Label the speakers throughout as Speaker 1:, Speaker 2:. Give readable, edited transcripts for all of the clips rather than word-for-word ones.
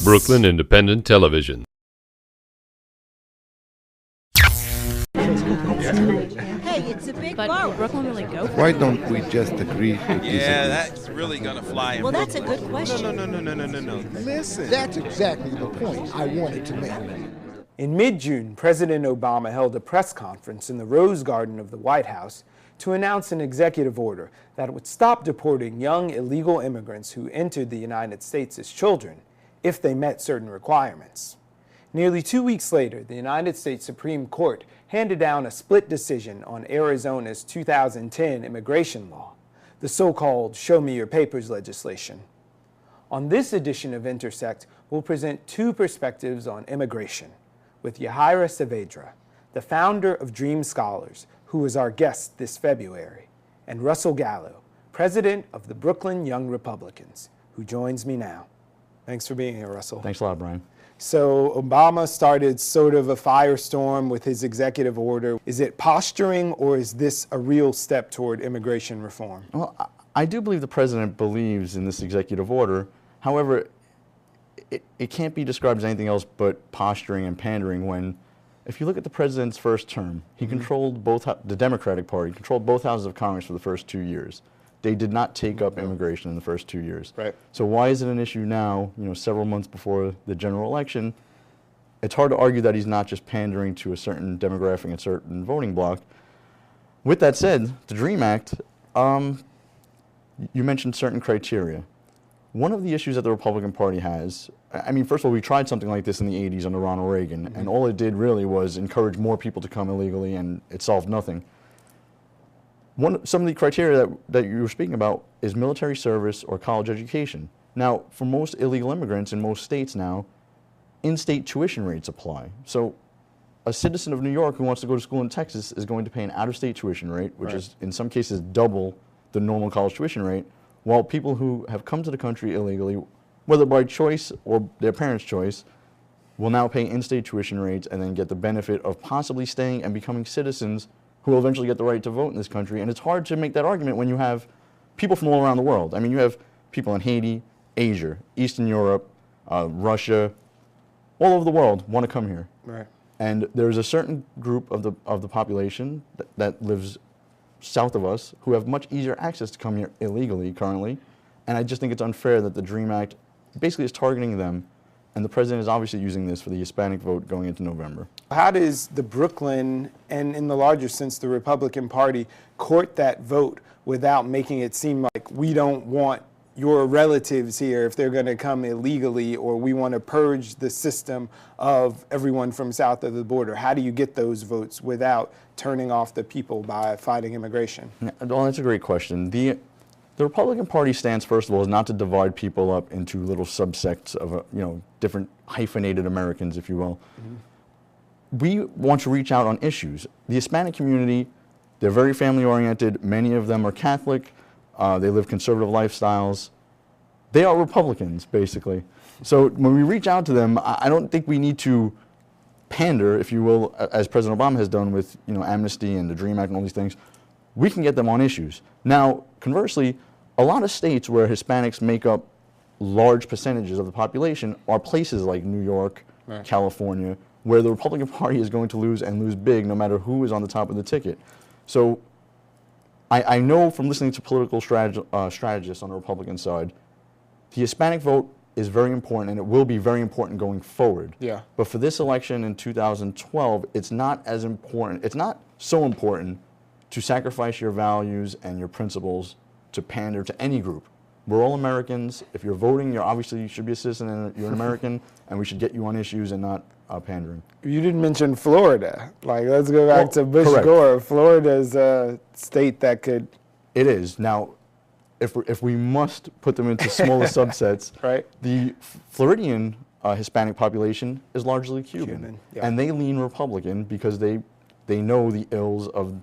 Speaker 1: Brooklyn Independent Television.
Speaker 2: Hey, it's a big
Speaker 3: But
Speaker 2: vote.
Speaker 3: will Brooklyn really go for
Speaker 4: Why
Speaker 3: it?
Speaker 4: don't we just agree to disagree?
Speaker 5: Yeah, that's really gonna fly in
Speaker 2: Well, that's a
Speaker 5: Brooklyn.
Speaker 2: good question.
Speaker 5: No. Listen.
Speaker 6: That's exactly the point I wanted to make.
Speaker 7: In mid-June, President Obama held a press conference in the Rose Garden of the White House to announce an executive order that would stop deporting young illegal immigrants who entered the United States as children if they met certain requirements. Nearly 2 weeks later, the United States Supreme Court handed down a split decision on Arizona's 2010 immigration law, the so-called Show Me Your Papers legislation. On this edition of Intersect, we'll present two perspectives on immigration with Yaijaira Saavedra, the founder of Dream Scholars, who was our guest this February, and Russell Gallo, president of the Brooklyn Young Republicans, who joins me now. Thanks for being here, Russell.
Speaker 8: Thanks a lot, Brian.
Speaker 7: So Obama started sort of a firestorm with his executive order. Is it posturing, or is this a real step toward immigration reform?
Speaker 8: Well, I do believe the president believes in this executive order. However, it can't be described as anything else but posturing and pandering when, if you look at the president's first term, he controlled the Democratic Party controlled both houses of Congress for the first 2 years. They did not take up immigration in the first 2 years.
Speaker 7: Right.
Speaker 8: So why is it an issue now, several months before the general election? It's hard to argue that he's not just pandering to a certain demographic and a certain voting bloc. With that said, the DREAM Act, you mentioned certain criteria. One of the issues that the Republican Party has, first of all, we tried something like this in the 80s under Ronald Reagan, and all it did really was encourage more people to come illegally, and it solved nothing. Some of the criteria that you were speaking about is military service or college education. Now, for most illegal immigrants in most states now, in-state tuition rates apply. So a citizen of New York who wants to go to school in Texas is going to pay an out-of-state tuition rate, which is in some cases double the normal college tuition rate, while people who have come to the country illegally, whether by choice or their parents' choice, will now pay in-state tuition rates and then get the benefit of possibly staying and becoming citizens who will eventually get the right to vote in this country. And it's hard to make that argument when you have people from all around the world. You have people in Haiti, Asia, Eastern Europe, Russia, all over the world want to come here.
Speaker 7: Right.
Speaker 8: And there's a certain group of the population that lives south of us who have much easier access to come here illegally currently. And I just think it's unfair that the DREAM Act basically is targeting them. And the president is obviously using this for the Hispanic vote going into November.
Speaker 7: How does the Brooklyn, and in the larger sense, the Republican Party, court that vote without making it seem like we don't want your relatives here if they're going to come illegally, or we want to purge the system of everyone from south of the border? How do you get those votes without turning off the people by fighting immigration?
Speaker 8: Well, that's a great question. The Republican Party stance, first of all, is not to divide people up into little subsects of, different hyphenated Americans, if you will. We want to reach out on issues. The Hispanic community, they're very family-oriented. Many of them are Catholic. They live conservative lifestyles. They are Republicans, basically. So when we reach out to them, I don't think we need to pander, if you will, as President Obama has done with, amnesty and the DREAM Act and all these things. We can get them on issues. Now, conversely, a lot of states where Hispanics make up large percentages of the population are places like New York, California, where the Republican Party is going to lose and lose big no matter who is on the top of the ticket. So I know from listening to political strategists on the Republican side, the Hispanic vote is very important, and it will be very important going forward.
Speaker 7: Yeah.
Speaker 8: But for this election in 2012, it's not as important. It's not so important to sacrifice your values and your principles to pander to any group. We're all Americans. If you're voting, you should be a citizen and you're an American, and we should get you on issues and not pandering.
Speaker 7: You didn't mention Florida. Let's go back to Bush
Speaker 8: correct.
Speaker 7: Gore. Florida is a state that could...
Speaker 8: It is. Now, if we must put them into smaller subsets,
Speaker 7: Right.
Speaker 8: The Floridian Hispanic population is largely Cuban.
Speaker 7: Yeah.
Speaker 8: And they lean Republican because they know the ills of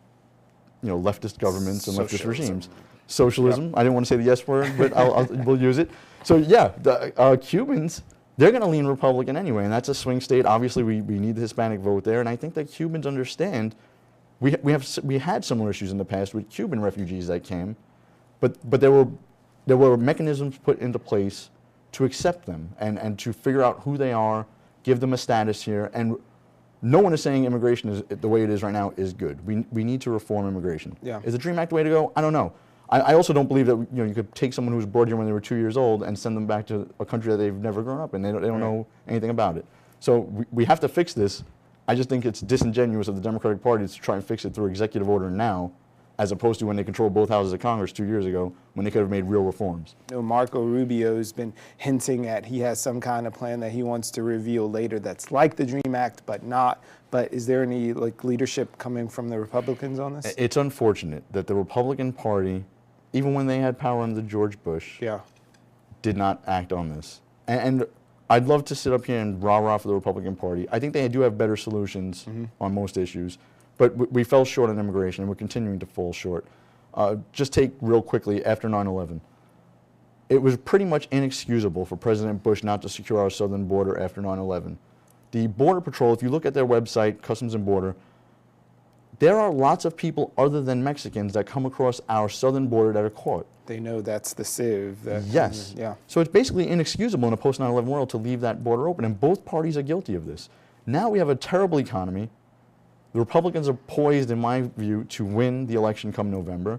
Speaker 8: leftist governments and leftist regimes. Socialism. Yep. I didn't want to say the yes word, but we'll use it. So yeah, the Cubans, they're going to lean Republican anyway, and that's a swing state. Obviously, we need the Hispanic vote there, and I think that Cubans understand. We had similar issues in the past with Cuban refugees that came, but there were mechanisms put into place to accept them and to figure out who they are, give them a status here. And no one is saying immigration is the way it is right now is good. We need to reform immigration.
Speaker 7: Yeah.
Speaker 8: Is the DREAM Act the way to go? I don't know. I also don't believe that you could take someone who was brought here when they were 2 years old and send them back to a country that they've never grown up in. They don't know anything about it. So we have to fix this. I just think it's disingenuous of the Democratic Party to try and fix it through executive order now, as opposed to when they controlled both houses of Congress 2 years ago, when they could have made real reforms.
Speaker 7: Marco Rubio's been hinting at he has some kind of plan that he wants to reveal later that's like the DREAM Act, but not. But is there any leadership coming from the Republicans on this?
Speaker 8: It's unfortunate that the Republican Party, even when they had power under George Bush, did not act on this. And I'd love to sit up here and rah-rah for the Republican Party. I think they do have better solutions on most issues, but we fell short on immigration, and we're continuing to fall short. Just take real quickly, after 9/11, it was pretty much inexcusable for President Bush not to secure our southern border after 9/11. The Border Patrol, if you look at their website, Customs and Border, there are lots of people other than Mexicans that come across our southern border that are caught.
Speaker 7: They know that's the sieve.
Speaker 8: Yes. So it's basically inexcusable in a post-9/11 world to leave that border open, and both parties are guilty of this. Now we have a terrible economy. The Republicans are poised, in my view, to win the election come November.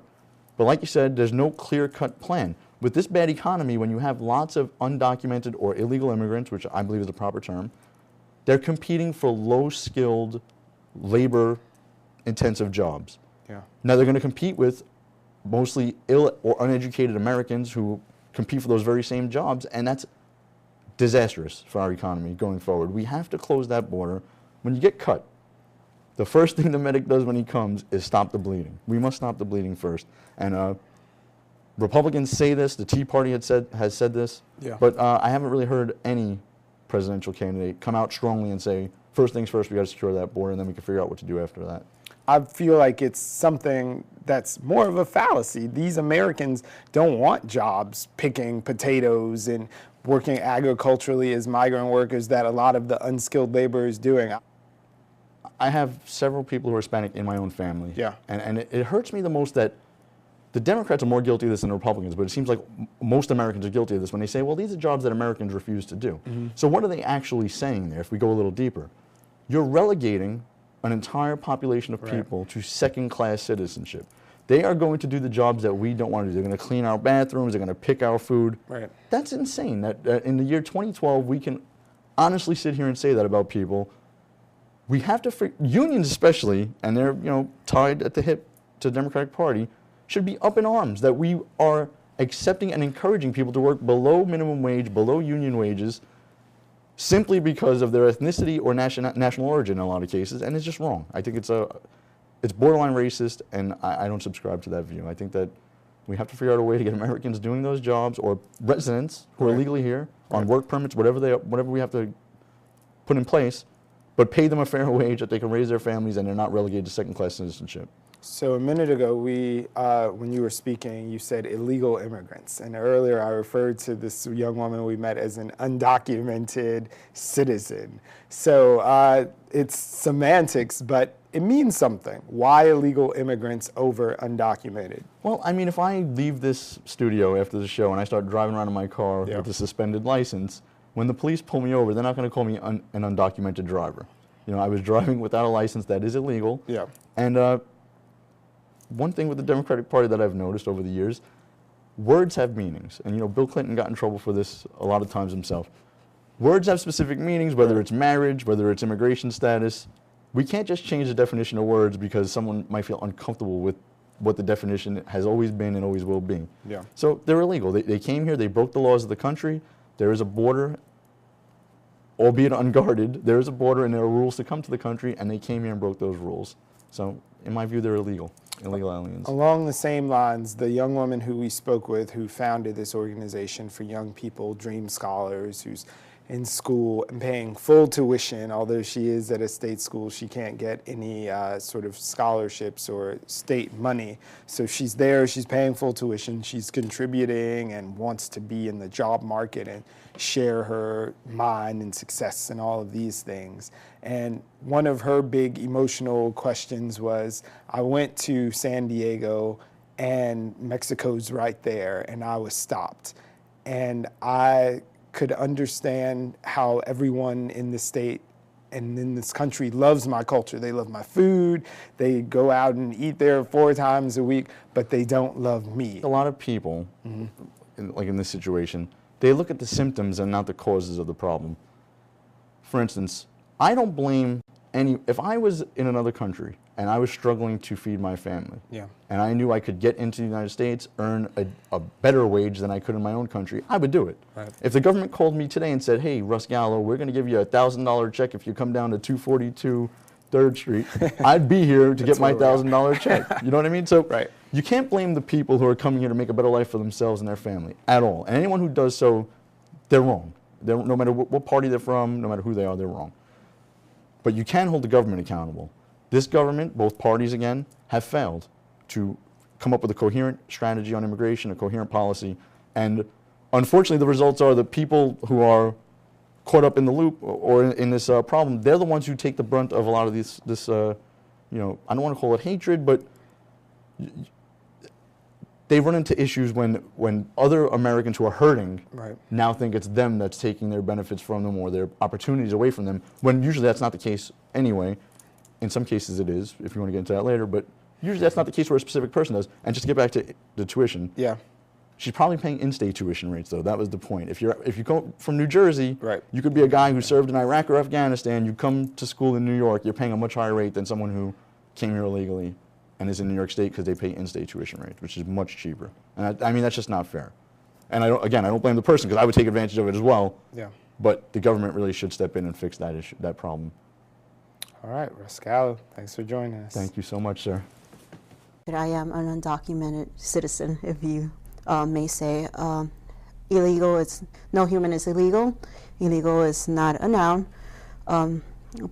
Speaker 8: But like you said, there's no clear-cut plan. With this bad economy, when you have lots of undocumented or illegal immigrants, which I believe is the proper term, they're competing for low-skilled, labor-intensive jobs. Now they're going to compete with mostly ill or uneducated Americans who compete for those very same jobs, and that's disastrous for our economy going forward. We have to close that border. When you get cut, the first thing the medic does when he comes is stop the bleeding. We must stop the bleeding first. And Republicans say this, the Tea Party has said this, but I haven't really heard any presidential candidate come out strongly and say, first things first, we got to secure that border, and then we can figure out what to do after that.
Speaker 7: I feel like it's something that's more of a fallacy. These Americans don't want jobs picking potatoes and working agriculturally as migrant workers that a lot of the unskilled labor is doing.
Speaker 8: I have several people who are Hispanic in my own family. And it hurts me the most that the Democrats are more guilty of this than the Republicans, but it seems like most Americans are guilty of this when they say, well, these are jobs that Americans refuse to do. So what are they actually saying there if we go a little deeper? You're relegating an entire population of people to second-class citizenship. They are going to do the jobs that we don't want to do. They're going to clean our bathrooms. They're going to pick our food. That's insane. That in the year 2012, we can honestly sit here and say that about people. We have to, unions especially, and they're tied at the hip to the Democratic Party, should be up in arms that we are accepting and encouraging people to work below minimum wage, below union wages, simply because of their ethnicity or national origin in a lot of cases, and it's just wrong. I think it's borderline racist, and I don't subscribe to that view. I think that we have to figure out a way to get Americans doing those jobs, or residents who are legally here on work permits, whatever we have to put in place, but pay them a fair wage that they can raise their families and they're not relegated to second-class citizenship.
Speaker 7: So a minute ago, when you were speaking, you said illegal immigrants. And earlier I referred to this young woman we met as an undocumented citizen. So it's semantics, but it means something. Why illegal immigrants over undocumented?
Speaker 8: Well, I mean, if I leave this studio after the show and I start driving around in my car with a suspended license, when the police pull me over, they're not going to call me an undocumented driver. I was driving without a license. That is illegal. And one thing with the Democratic Party that I've noticed over the years, words have meanings. And Bill Clinton got in trouble for this a lot of times himself. Words have specific meanings, whether it's marriage, whether it's immigration status. We can't just change the definition of words because someone might feel uncomfortable with what the definition has always been and always will be. So they're illegal. They came here, they broke the laws of the country. There is a border, albeit unguarded. There is a border and there are rules to come to the country, and they came here and broke those rules. So in my view, they're illegal aliens.
Speaker 7: Along the same lines, the young woman who we spoke with who founded this organization for young people, Dream Scholars, who's in school and paying full tuition, although she is at a state school, she can't get any sort of scholarships or state money. So she's there, she's paying full tuition, she's contributing and wants to be in the job market and share her mind and success and all of these things. And one of her big emotional questions was, I went to San Diego and Mexico's right there and I was stopped. And I could understand how everyone in the state and in this country loves my culture. They love my food. They go out and eat there 4 times a week, but they don't love me.
Speaker 8: A lot of people, in this situation, they look at the symptoms and not the causes of the problem. For instance, I don't blame if I was in another country and I was struggling to feed my family, and I knew I could get into the United States, earn a better wage than I could in my own country, I would do it. Right. If the government called me today and said, hey, Russ Gallo, we're going to give you a $1,000 check if you come down to 242 3rd Street, I'd be here to get my $1,000 check. You know what I mean? So you can't blame the people who are coming here to make a better life for themselves and their family at all. And anyone who does so, they're wrong. No matter what party they're from, no matter who they are, they're wrong. But you can hold the government accountable. This government, both parties again, have failed to come up with a coherent strategy on immigration, a coherent policy. And unfortunately, the results are that people who are caught up in the loop or in this problem, they're the ones who take the brunt of a lot of this I don't want to call it hatred, but they run into issues when other Americans who are hurting now think it's them that's taking their benefits from them or their opportunities away from them, when usually that's not the case anyway. In some cases it is, if you want to get into that later, but usually that's not the case where a specific person does. And just to get back to the tuition, she's probably paying in-state tuition rates, though. That was the point. If you come from New Jersey, you could be a guy who served in Iraq or Afghanistan, you come to school in New York, you're paying a much higher rate than someone who came here illegally and is in New York State because they pay in-state tuition rates, which is much cheaper. And I mean, that's just not fair. And I don't blame the person because I would take advantage of it as well. But the government really should step in and fix that issue, that problem.
Speaker 7: All right, Russ Gallo, thanks for joining us.
Speaker 8: Thank you so much, sir.
Speaker 2: I am an undocumented citizen, if you may say. Illegal, no human is illegal. Illegal is not a noun.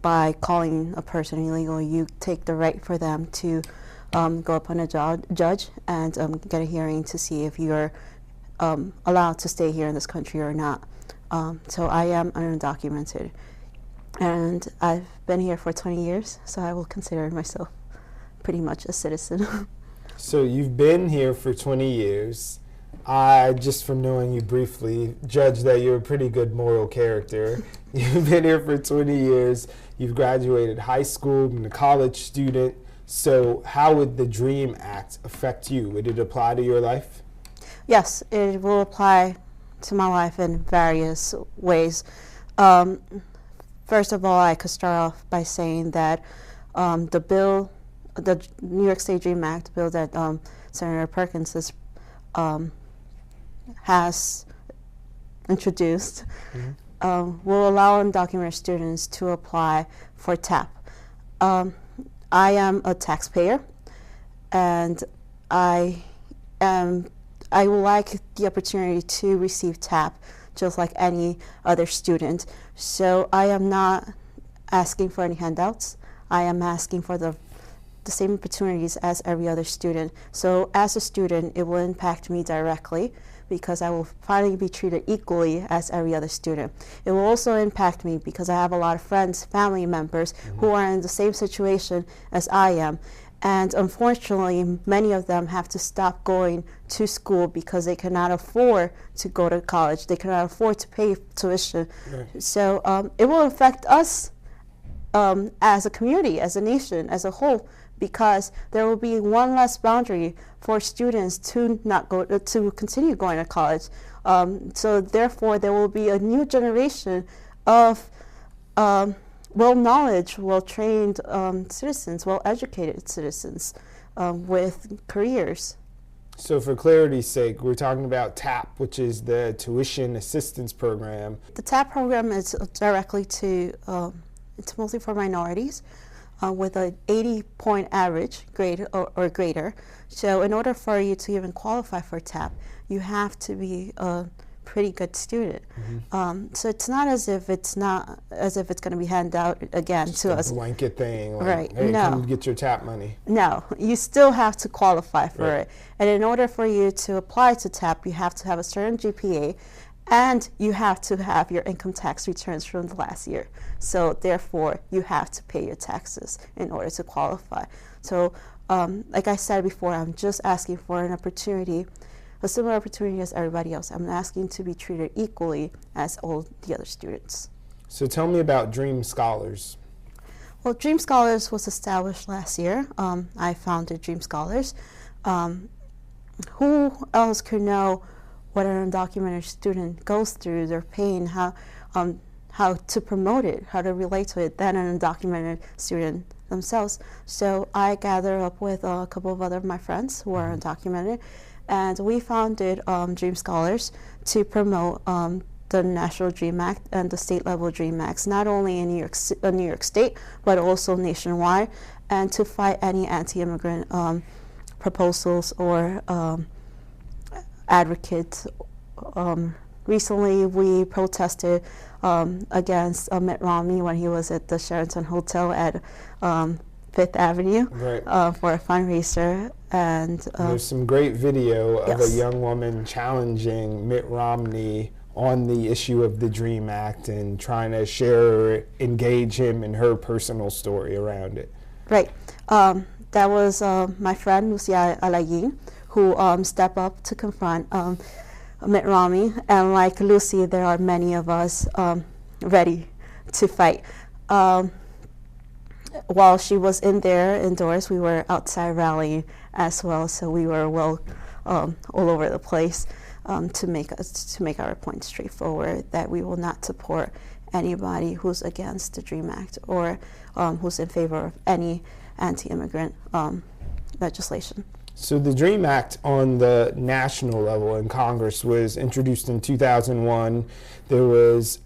Speaker 2: By calling a person illegal, you take the right for them to go upon a judge and get a hearing to see if you're allowed to stay here in this country or not. So I am undocumented. And I've been here for 20 years, so I will consider myself pretty much a citizen.
Speaker 7: So you've been here for 20 years. I, just from knowing you briefly, judge that you're a pretty good moral character. You've been here for 20 years. You've graduated high school, been a college student. So how would the DREAM Act affect you? Would it apply to your life?
Speaker 2: Yes, it will apply to my life in various ways. First of all, I could start off by saying that the New York State DREAM Act bill that Senator Perkins has introduced will allow undocumented students to apply for TAP. I am a taxpayer, and I would like the opportunity to receive TAP just like any other student. So I am not asking for any handouts. I am asking for the same opportunities as every other student. So as a student, it will impact me directly because I will finally be treated equally as every other student. It will also impact me because I have a lot of friends, family members who are in the same situation as I am. And unfortunately, many of them have to stop going to school because they cannot afford to go to college. They cannot afford to pay tuition. So it will affect us as a community, as a nation, as a whole, because there will be one less boundary for students to not go to continue going to college. So therefore, there will be a new generation of well-knowledge, well-trained citizens, well-educated citizens with careers.
Speaker 7: So for clarity's sake, we're talking about TAP, which is the Tuition Assistance Program.
Speaker 2: The TAP program is directly to, it's mostly for minorities with an 80-point average grade or greater. So in order for you to even qualify for TAP, you have to be a pretty good student. So it's not as if it's going to be handed out again
Speaker 7: just
Speaker 2: to us.
Speaker 7: Blanket thing, like,
Speaker 2: right?
Speaker 7: Hey,
Speaker 2: No,
Speaker 7: come get your TAP money.
Speaker 2: No, you still have to qualify for it. And in order for you to apply to TAP, you have to have a certain GPA, and you have to have your income tax returns from the last year. So therefore, you have to pay your taxes in order to qualify. So like I said before, I'm just asking for an opportunity, a similar opportunity as everybody else. I'm asking to be treated equally as all the other students.
Speaker 7: So tell me about Dream Scholars.
Speaker 2: Well, Dream Scholars was established last year. I founded Dream Scholars. Who else could know what an undocumented student goes through, their pain, how to promote it, how to relate to it, than an undocumented student themselves. So I gathered up with a couple of other of my friends who are undocumented, and we founded Dream Scholars to promote the National Dream Act and the state level Dream Acts, not only in New York State, but also nationwide, and to fight any anti-immigrant proposals or advocates. Recently, we protested against Mitt Romney when he was at the Sheraton Hotel at Fifth Avenue for a fundraiser. And
Speaker 7: there's some great video of
Speaker 2: yes.
Speaker 7: a young woman challenging Mitt Romney on the issue of the DREAM Act and trying to engage him in her personal story around it.
Speaker 2: Right. That was my friend, Yaijaira, who stepped up to confront Mitt Romney. And like Lucy, there are many of us ready to fight. While she was in there indoors, we were outside rallying as well, so we were all over the place to make our point straightforward, that we will not support anybody who's against the DREAM Act or who's in favor of any anti-immigrant legislation.
Speaker 7: So the DREAM Act on the national level in Congress was introduced in 2001. There was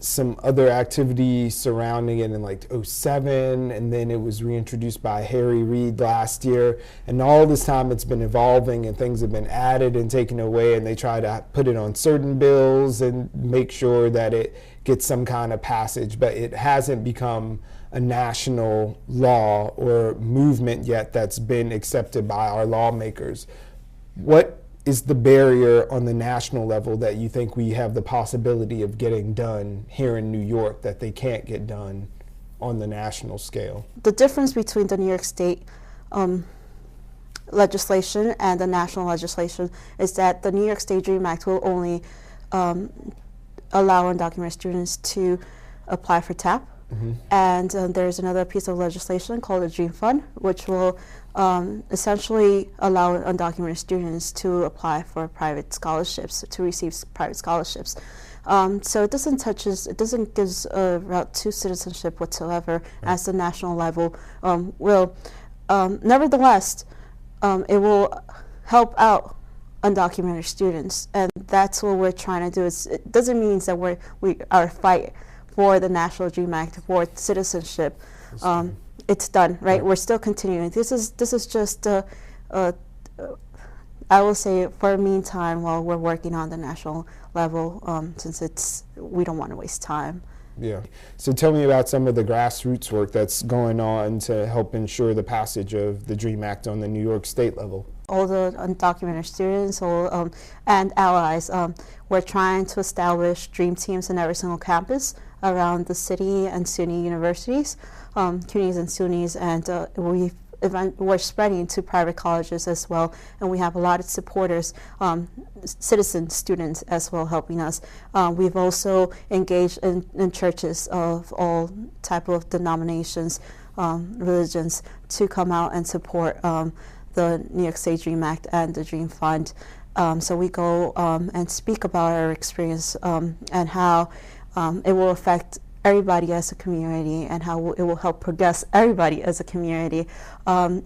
Speaker 7: some other activity surrounding it in like 2007, and then it was reintroduced by Harry Reid last year. And all this time it's been evolving and things have been added and taken away, and they try to put it on certain bills and make sure that it gets some kind of passage, but it hasn't become a national law or movement yet that's been accepted by our lawmakers. What is the barrier on the national level that you think we have the possibility of getting done here in New York that they can't get done on the national scale?
Speaker 2: The difference between the New York State legislation and the national legislation is that the New York State DREAM Act will only allow undocumented students to apply for TAP. Mm-hmm. And there's another piece of legislation called the Dream Fund, which will essentially allow undocumented students to apply for private scholarships, to receive private scholarships. So it doesn't give a route to citizenship whatsoever, as the national level will. Nevertheless, it will help out undocumented students, and that's what we're trying to do. It doesn't mean that our fight for the National DREAM Act, for citizenship, it's done, right? We're still continuing. This is just I will say, for a meantime, while we're working on the national level, since we don't want to waste time.
Speaker 7: Yeah. So tell me about some of the grassroots work that's going on to help ensure the passage of the DREAM Act on the New York State level.
Speaker 2: All the undocumented students and allies, we're trying to establish dream teams in every single campus around the city and SUNY universities, CUNYs and SUNYs, and we're spreading to private colleges as well, and we have a lot of supporters, citizen students as well, helping us. We've also engaged in churches of all type of denominations, religions, to come out and support the New York State DREAM Act and the Dream Fund. So we go and speak about our experience and how it will affect everybody as a community, and how it will help progress everybody as a community.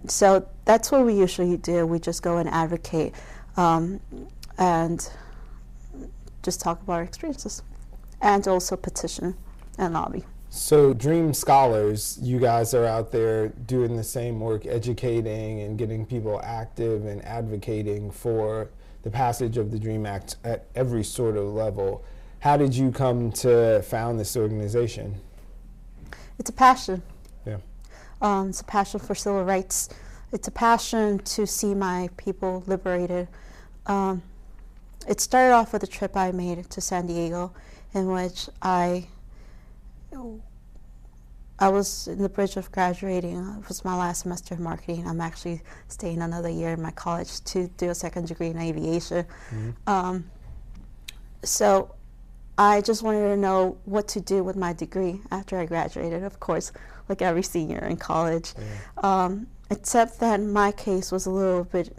Speaker 2: So that's what we usually do. We just go and advocate and just talk about our experiences, and also petition and lobby.
Speaker 7: So Dream Scholars, you guys are out there doing the same work, educating and getting people active and advocating for the passage of the DREAM Act at every sort of level. How did you come to found this organization? It's a passion.
Speaker 2: Yeah. It's a passion for civil rights. It's a passion to see my people liberated. It started off with a trip I made to San Diego, in which I, I was in the bridge of graduating. It was my last semester of marketing. I'm actually staying another year in my college to do a second degree in aviation. So I just wanted to know what to do with my degree after I graduated, of course, like every senior in college. Except that my case was a little bit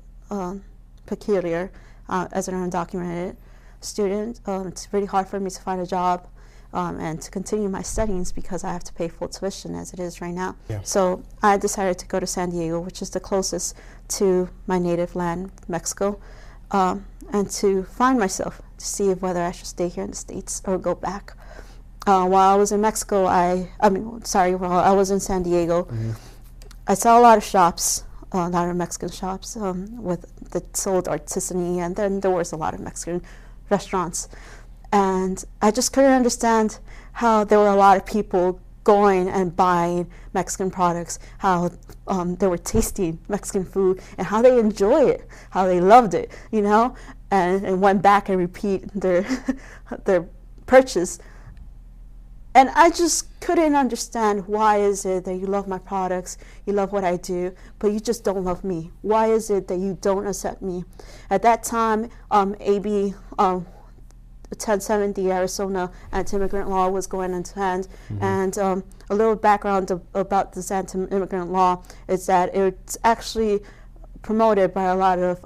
Speaker 2: peculiar as an undocumented student. It's really hard for me to find a job and to continue my studies because I have to pay full tuition as it is right now. So I decided to go to San Diego, which is the closest to my native land, Mexico, and to find myself, to see whether I should stay here in the States or go back. While I was in Mexico, while I was in San Diego, I saw a lot of shops, a lot of Mexican shops that sold artisanal, and then there was a lot of Mexican restaurants. And I just couldn't understand how there were a lot of people going and buying Mexican products, how they were tasting Mexican food, and how they enjoy it, how they loved it, you know, and went back and repeat their purchase. And I just couldn't understand, why is it that you love my products, you love what I do, but you just don't love me? Why is it that you don't accept me? At that time, AB 1070, Arizona anti-immigrant law was going into hand. And a little background about this anti-immigrant law is that it's actually promoted by a lot of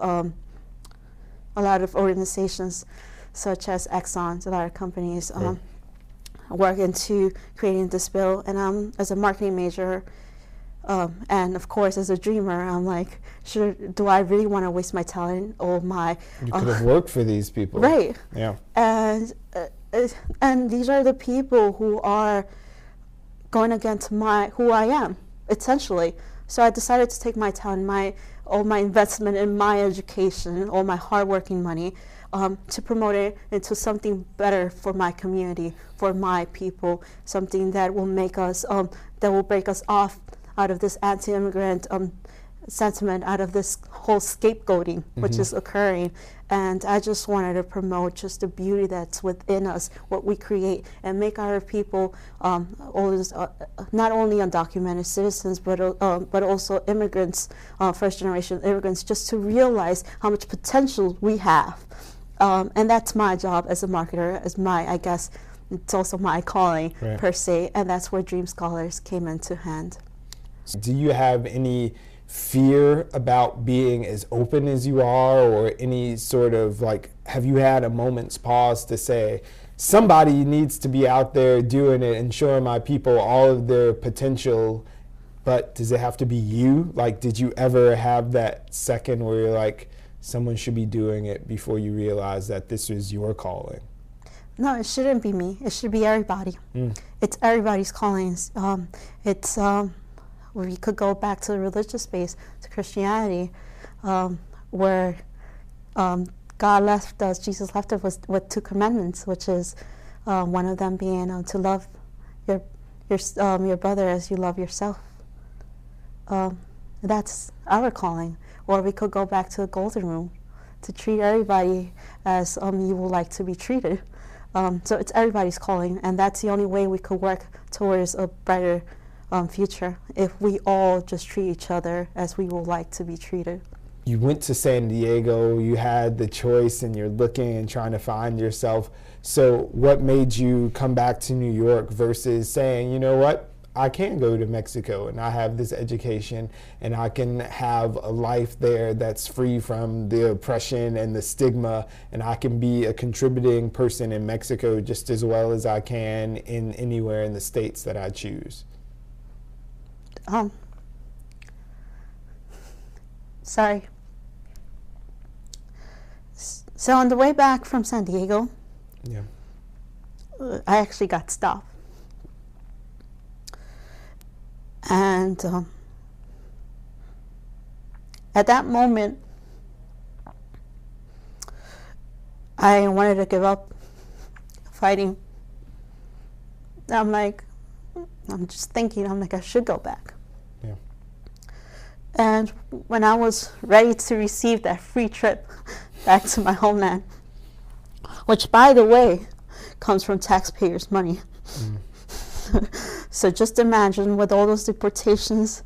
Speaker 2: organizations, such as Exxon, a lot of companies. Work into creating this bill, and as a marketing major, and of course as a dreamer, I'm like, do I really want to waste my talent or my?
Speaker 7: You could have worked for these people,
Speaker 2: right?
Speaker 7: Yeah.
Speaker 2: And these are the people who are going against who I am, essentially. So I decided to take my talent, all my investment in my education, all my hardworking money, to promote it into something better for my community, for my people, something that will make us, that will break us off out of this anti-immigrant sentiment, out of this whole scapegoating which is occurring. And I just wanted to promote just the beauty that's within us, what we create, and make our people always, not only undocumented citizens, but also immigrants, first-generation immigrants, just to realize how much potential we have. And that's my job as a marketer, I guess it's also my calling, per se, and that's where Dream Scholars came into hand.
Speaker 7: Do you have any fear about being as open as you are, or any sort of, like, have you had a moment's pause to say, somebody needs to be out there doing it and showing my people all of their potential, but does it have to be you? Like, did you ever have that second where you're like, someone should be doing it before you realize that this is your calling?
Speaker 2: No, it shouldn't be me. It should be everybody. It's everybody's callings. We could go back to the religious space, to Christianity, where God left us, Jesus left us with 2 commandments, which is one of them being to love your brother as you love yourself. That's our calling. Or we could go back to the golden rule, to treat everybody as you would like to be treated. So it's everybody's calling, and that's the only way we could work towards a brighter future, if we all just treat each other as we would like to be treated.
Speaker 7: You went to San Diego, you had the choice, and you're looking and trying to find yourself. So what made you come back to New York versus saying, you know what, I can go to Mexico and I have this education and I can have a life there that's free from the oppression and the stigma, and I can be a contributing person in Mexico just as well as I can in anywhere in the states that I choose?
Speaker 2: Sorry. So on the way back from San Diego, I actually got stopped. And at that moment, I wanted to give up fighting. I'm just thinking, I should go back.
Speaker 7: Yeah.
Speaker 2: And when I was ready to receive that free trip back to my homeland, which, by the way, comes from taxpayers' money. So just imagine with all those deportations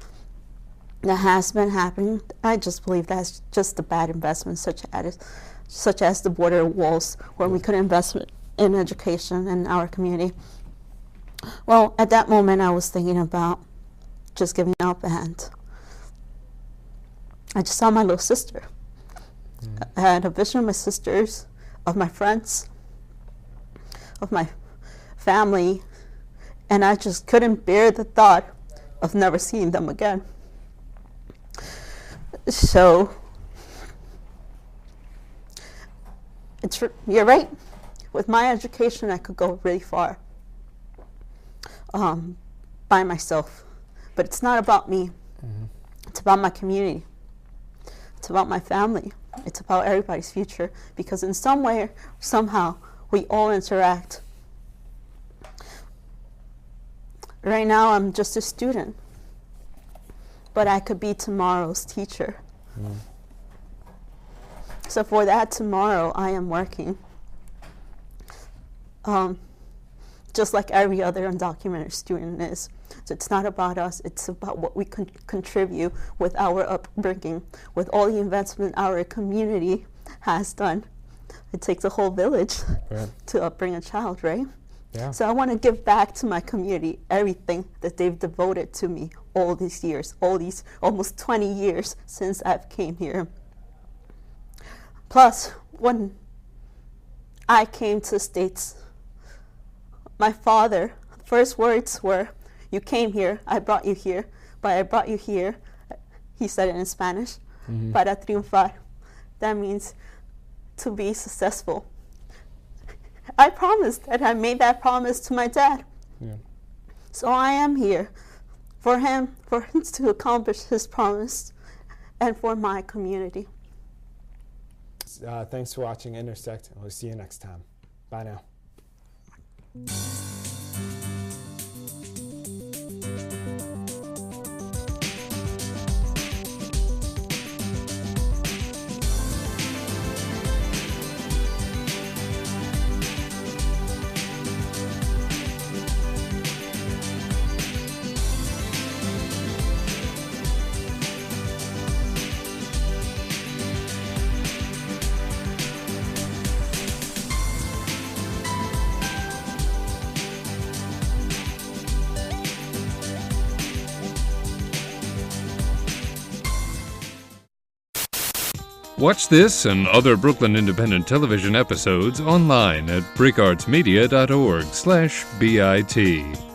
Speaker 2: that has been happening, I just believe that's just a bad investment, such as the border walls, where we could invest in education in our community. Well, at that moment, I was thinking about just giving up, and I just saw my little sister. I had a vision of my sisters, of my friends, of my family, and I just couldn't bear the thought of never seeing them again. So, you're right. With my education, I could go really far by myself. But it's not about me. It's about my community. It's about my family. It's about everybody's future. Because in some way, somehow, we all interact. Right now, I'm just a student. But I could be tomorrow's teacher. So for that tomorrow, I am working. Just like every other undocumented student is. So it's not about us, it's about what we can contribute with our upbringing, with all the investment our community has done. It takes a whole village to upbring a child, right?
Speaker 7: Yeah.
Speaker 2: So I want to give back to my community everything that they've devoted to me all these years, all these almost 20 years since I've came here. Plus, when I came to the States, my father, first words were, "You came here, I brought you here, but I brought you here," he said it in Spanish, "para triunfar." That means to be successful. I promised, and I made that promise to my dad. So I am here for him to accomplish his promise, and for my community.
Speaker 7: Thanks for watching Intersect, and we'll see you next time. Bye now.
Speaker 1: Watch this and other Brooklyn Independent Television episodes online at breakartsmedia.org/BIT.